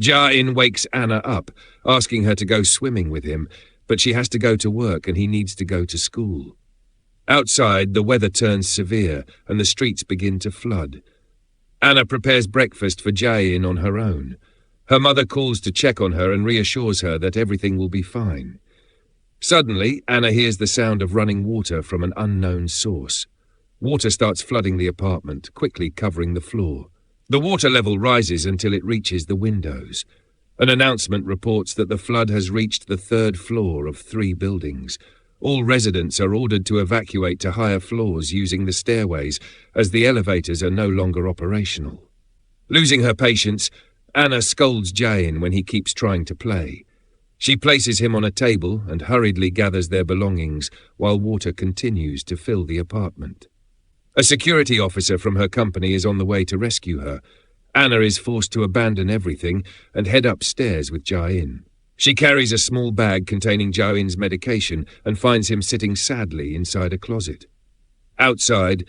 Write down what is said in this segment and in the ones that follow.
Ja-in wakes Anna up, asking her to go swimming with him, but she has to go to work and he needs to go to school. Outside, the weather turns severe and the streets begin to flood. Anna prepares breakfast for Ja-in on her own. Her mother calls to check on her and reassures her that everything will be fine. Suddenly, Anna hears the sound of running water from an unknown source. Water starts flooding the apartment, quickly covering the floor. The water level rises until it reaches the windows. An announcement reports that the flood has reached the 3rd floor of 3 buildings. All residents are ordered to evacuate to higher floors using the stairways, as the elevators are no longer operational. Losing her patience, Anna scolds Ja-in when he keeps trying to play. She places him on a table and hurriedly gathers their belongings while water continues to fill the apartment. A security officer from her company is on the way to rescue her. Anna is forced to abandon everything and head upstairs with Ja-in. She carries a small bag containing Ja-in's medication and finds him sitting sadly inside a closet. Outside,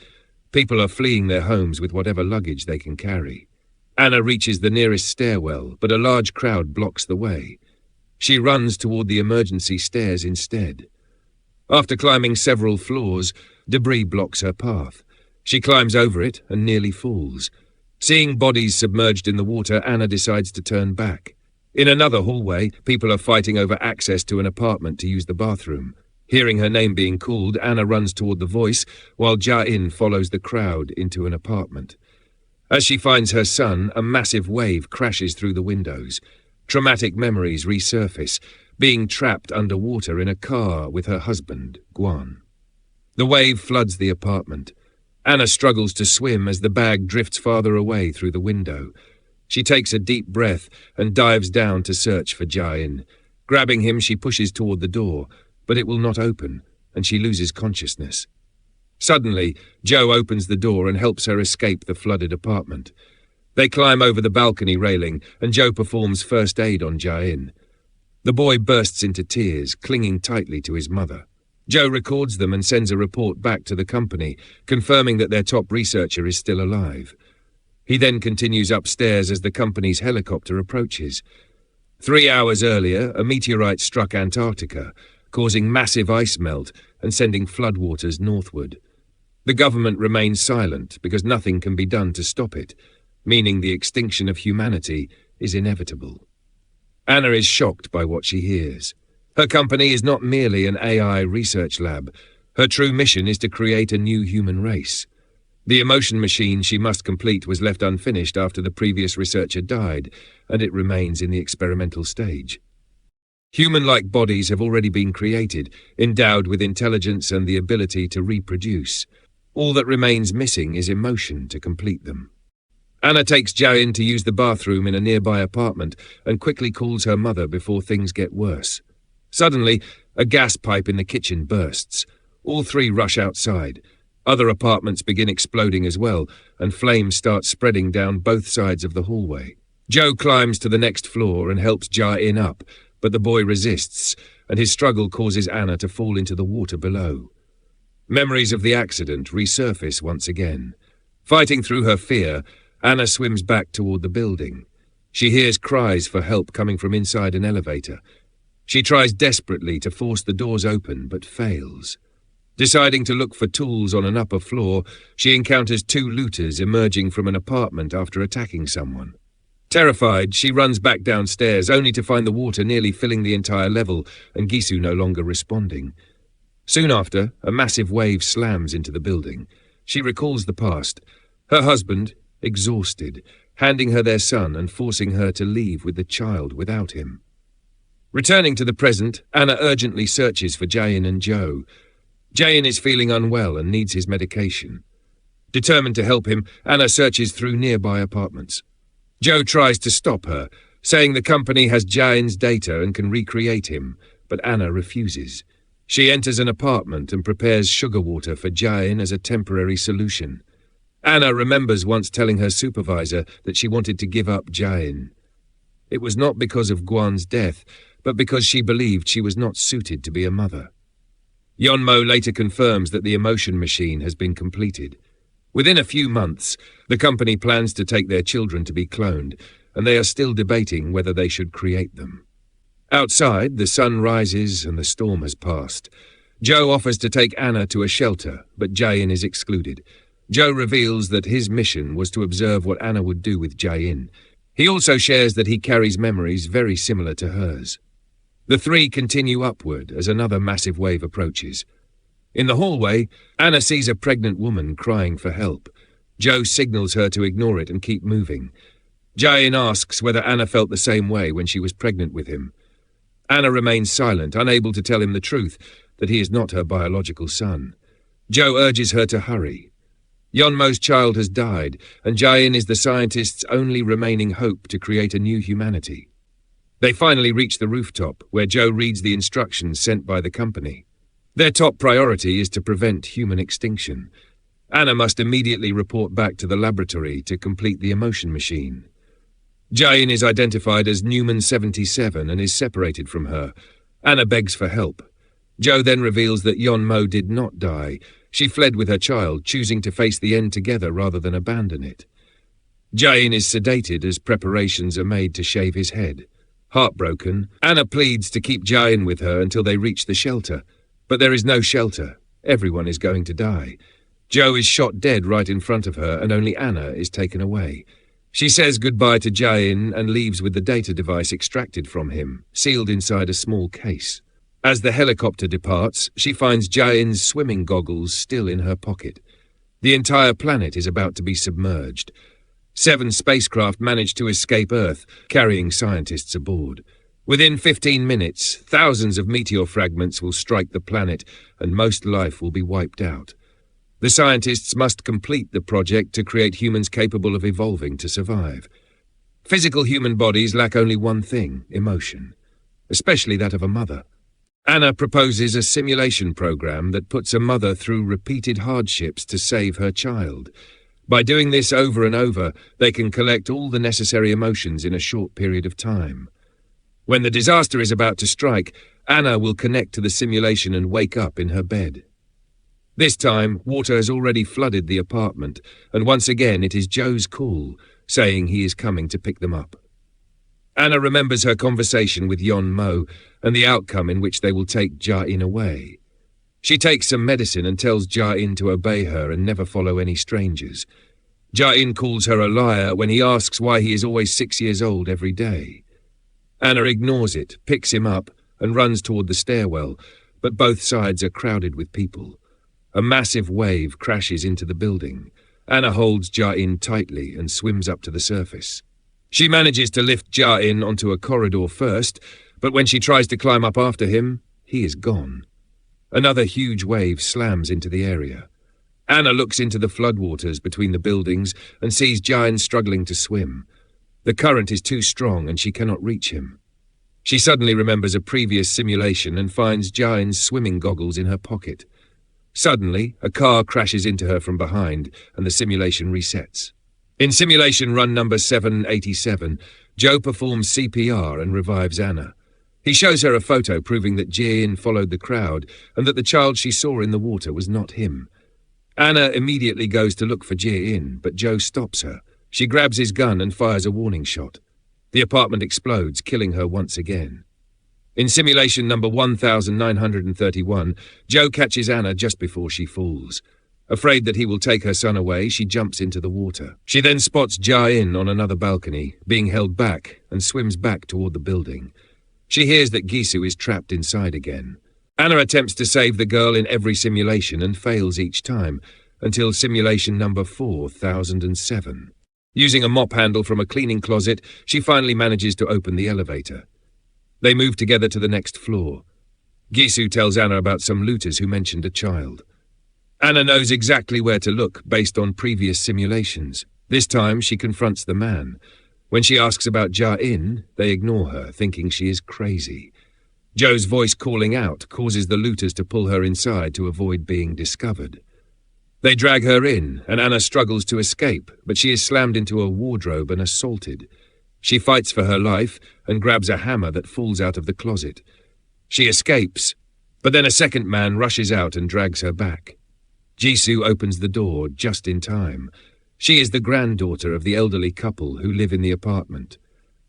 people are fleeing their homes with whatever luggage they can carry. Anna reaches the nearest stairwell, but a large crowd blocks the way. She runs toward the emergency stairs instead. After climbing several floors, debris blocks her path. She climbs over it and nearly falls. Seeing bodies submerged in the water, Anna decides to turn back. In another hallway, people are fighting over access to an apartment to use the bathroom. Hearing her name being called, Anna runs toward the voice, while Ja-in follows the crowd into an apartment. As she finds her son, a massive wave crashes through the windows. Traumatic memories resurface, being trapped underwater in a car with her husband, Kwon. The wave floods the apartment. Anna struggles to swim as the bag drifts farther away through the window. She takes a deep breath and dives down to search for Ja-in. Grabbing him, she pushes toward the door, but it will not open, and she loses consciousness. Suddenly, Joe opens the door and helps her escape the flooded apartment. They climb over the balcony railing, and Joe performs first aid on Ja-in. The boy bursts into tears, clinging tightly to his mother. Joe records them and sends a report back to the company, confirming that their top researcher is still alive. He then continues upstairs as the company's helicopter approaches. 3 hours earlier, a meteorite struck Antarctica, causing massive ice melt and sending floodwaters northward. The government remains silent because nothing can be done to stop it, meaning the extinction of humanity is inevitable. Anna is shocked by what she hears. Her company is not merely an AI research lab. Her true mission is to create a new human race. The emotion machine she must complete was left unfinished after the previous researcher died, and it remains in the experimental stage. Human-like bodies have already been created, endowed with intelligence and the ability to reproduce. All that remains missing is emotion to complete them. Anna takes Ja-in to use the bathroom in a nearby apartment and quickly calls her mother before things get worse. Suddenly, a gas pipe in the kitchen bursts. All 3 rush outside. Other apartments begin exploding as well, and flames start spreading down both sides of the hallway. Joe climbs to the next floor and helps Ja-in up, but the boy resists, and his struggle causes Anna to fall into the water below. Memories of the accident resurface once again. Fighting through her fear, Anna swims back toward the building. She hears cries for help coming from inside an elevator. She tries desperately to force the doors open, but fails. Deciding to look for tools on an upper floor, she encounters 2 looters emerging from an apartment after attacking someone. Terrified, she runs back downstairs, only to find the water nearly filling the entire level and Gisu no longer responding. Soon after, a massive wave slams into the building. She recalls the past. Her husband, exhausted, handing her their son and forcing her to leave with the child without him. Returning to the present, Anna urgently searches for Ja-in and Joe. Ja-in is feeling unwell and needs his medication. Determined to help him, Anna searches through nearby apartments. Joe tries to stop her, saying the company has Ja-in's data and can recreate him, but Anna refuses. She enters an apartment and prepares sugar water for Ja-in as a temporary solution. Anna remembers once telling her supervisor that she wanted to give up Ja-in. It was not because of Kwon's death, but because she believed she was not suited to be a mother. Yeonmo later confirms that the emotion machine has been completed. Within a few months, the company plans to take their children to be cloned, and they are still debating whether they should create them. Outside, the sun rises and the storm has passed. Joe offers to take Anna to a shelter, but Jae-in is excluded. Joe reveals that his mission was to observe what Anna would do with Jae-in. He also shares that he carries memories very similar to hers. The three continue upward as another massive wave approaches. In the hallway, Anna sees a pregnant woman crying for help. Joe signals her to ignore it and keep moving. Jae-in asks whether Anna felt the same way when she was pregnant with him. Anna remains silent, unable to tell him the truth, that he is not her biological son. Joe urges her to hurry. Yeonmo's child has died, and Jae-in is the scientist's only remaining hope to create a new humanity. They finally reach the rooftop, where Joe reads the instructions sent by the company. Their top priority is to prevent human extinction. Anna must immediately report back to the laboratory to complete the emotion machine. Jae-in is identified as Newman 77 and is separated from her. Anna begs for help. Joe then reveals that Yeon-mo did not die. She fled with her child, choosing to face the end together rather than abandon it. Jae-in is sedated as preparations are made to shave his head. Heartbroken, Anna pleads to keep Jae-in with her until they reach the shelter. But there is no shelter. Everyone is going to die. Joe is shot dead right in front of her, and only Anna is taken away. She says goodbye to Jae-in and leaves with the data device extracted from him, sealed inside a small case. As the helicopter departs, she finds Jae-in's swimming goggles still in her pocket. The entire planet is about to be submerged. 7 spacecraft manage to escape Earth, carrying scientists aboard. Within 15 minutes, thousands of meteor fragments will strike the planet, and most life will be wiped out. The scientists must complete the project to create humans capable of evolving to survive. Physical human bodies lack only one thing: emotion, especially that of a mother. Anna proposes a simulation program that puts a mother through repeated hardships to save her child. By doing this over and over, they can collect all the necessary emotions in a short period of time. When the disaster is about to strike, Anna will connect to the simulation and wake up in her bed. This time, water has already flooded the apartment, and once again it is Joe's call, saying he is coming to pick them up. Anna remembers her conversation with Yeon-mo and the outcome in which they will take Jae-in away. She takes some medicine and tells Jae-in to obey her and never follow any strangers. Jae-in calls her a liar when he asks why he is always 6 years old every day. Anna ignores it, picks him up, and runs toward the stairwell, but both sides are crowded with people. A massive wave crashes into the building. Anna holds Jae-in tightly and swims up to the surface. She manages to lift Jae-in onto a corridor first, but when she tries to climb up after him, he is gone. Another huge wave slams into the area. Anna looks into the floodwaters between the buildings and sees Jae-in struggling to swim. The current is too strong and she cannot reach him. She suddenly remembers a previous simulation and finds Jae-in's swimming goggles in her pocket. Suddenly, a car crashes into her from behind and the simulation resets. In simulation run number 787, Joe performs CPR and revives Anna. He shows her a photo proving that Jae-in followed the crowd and that the child she saw in the water was not him. Anna immediately goes to look for Jae-in, but Joe stops her. She grabs his gun and fires a warning shot. The apartment explodes, killing her once again. In simulation number 1931, Joe catches Anna just before she falls. Afraid that he will take her son away, she jumps into the water. She then spots Jae-in on another balcony, being held back, and swims back toward the building. She hears that Hae-soo is trapped inside again. Anna attempts to save the girl in every simulation and fails each time, until simulation number 4007. Using a mop handle from a cleaning closet, she finally manages to open the elevator. They move together to the next floor. Hae-soo tells Anna about some looters who mentioned a child. Anna knows exactly where to look based on previous simulations. This time she confronts the man. When she asks about Jae-in, they ignore her, thinking she is crazy. Joe's voice calling out causes the looters to pull her inside to avoid being discovered. They drag her in, and Anna struggles to escape, but she is slammed into a wardrobe and assaulted. She fights for her life and grabs a hammer that falls out of the closet. She escapes, but then a second man rushes out and drags her back. Hae-soo opens the door just in time. She is the granddaughter of the elderly couple who live in the apartment.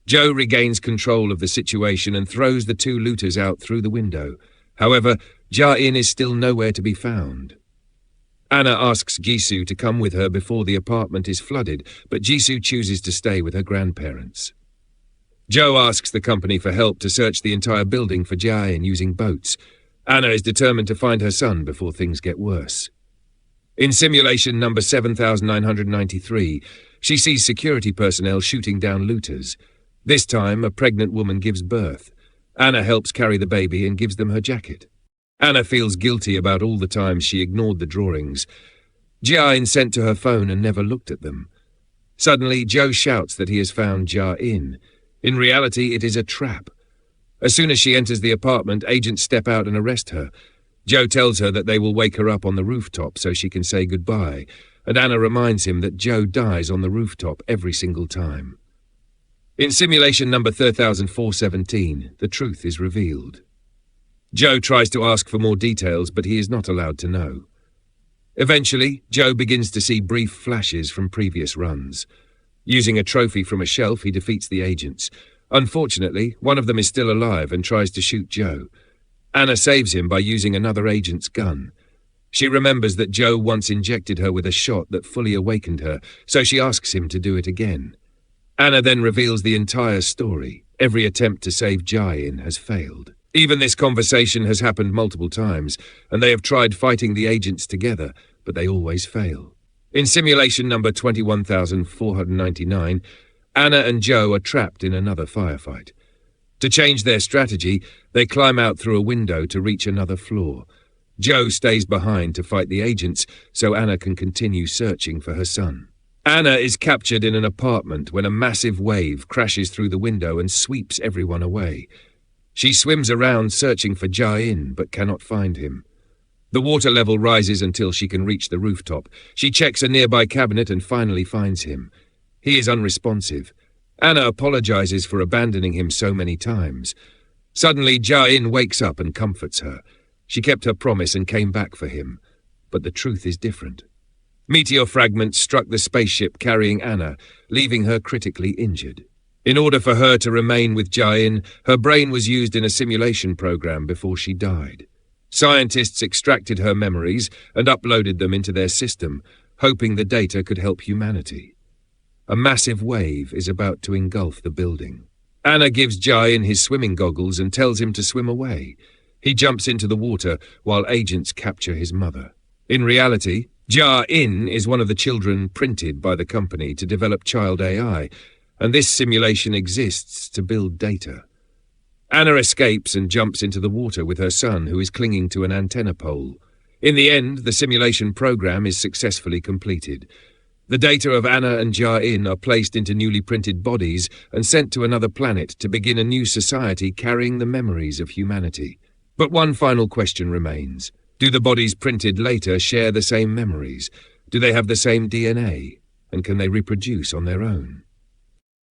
Joe regains control of the situation and throws the two looters out through the window. However, Ja-in is still nowhere to be found. Anna asks Jisoo to come with her before the apartment is flooded, but Jisoo chooses to stay with her grandparents. Joe asks the company for help to search the entire building for Ja-in using boats. Anna is determined to find her son before things get worse. In simulation number 7993, she sees security personnel shooting down looters. This time, a pregnant woman gives birth. Anna helps carry the baby and gives them her jacket. Anna feels guilty about all the times she ignored the drawings. Ja-in sent to her phone and never looked at them. Suddenly, Joe shouts that he has found Ja-in. In reality, it is a trap. As soon as she enters the apartment, agents step out and arrest her. Joe tells her that they will wake her up on the rooftop so she can say goodbye, and Anna reminds him that Joe dies on the rooftop every single time. In simulation number 3417, the truth is revealed. Joe tries to ask for more details, but he is not allowed to know. Eventually, Joe begins to see brief flashes from previous runs. Using a trophy from a shelf, he defeats the agents. Unfortunately, one of them is still alive and tries to shoot Joe. Anna saves him by using another agent's gun. She remembers that Joe once injected her with a shot that fully awakened her, so she asks him to do it again. Anna then reveals the entire story. Every attempt to save Ja-in has failed. Even this conversation has happened multiple times, and they have tried fighting the agents together, but they always fail. In simulation number 21499, Anna and Joe are trapped in another firefight. To change their strategy, they climb out through a window to reach another floor. Joe stays behind to fight the agents, so Anna can continue searching for her son. Anna is captured in an apartment when a massive wave crashes through the window and sweeps everyone away. She swims around searching for Ja-in, but cannot find him. The water level rises until she can reach the rooftop. She checks a nearby cabinet and finally finds him. He is unresponsive. Anna apologizes for abandoning him so many times. Suddenly, Ja-in wakes up and comforts her. She kept her promise and came back for him. But the truth is different. Meteor fragments struck the spaceship carrying Anna, leaving her critically injured. In order for her to remain with Ja-in, her brain was used in a simulation program before she died. Scientists extracted her memories and uploaded them into their system, hoping the data could help humanity. A massive wave is about to engulf the building. Anna gives Ja-in his swimming goggles and tells him to swim away. He jumps into the water while agents capture his mother. In reality, Ja-in is one of the children printed by the company to develop child AI, and this simulation exists to build data. Anna escapes and jumps into the water with her son, who is clinging to an antenna pole. In the end, the simulation program is successfully completed. The data of Anna and Ja-in are placed into newly printed bodies and sent to another planet to begin a new society carrying the memories of humanity. But one final question remains. Do the bodies printed later share the same memories? Do they have the same DNA? And can they reproduce on their own?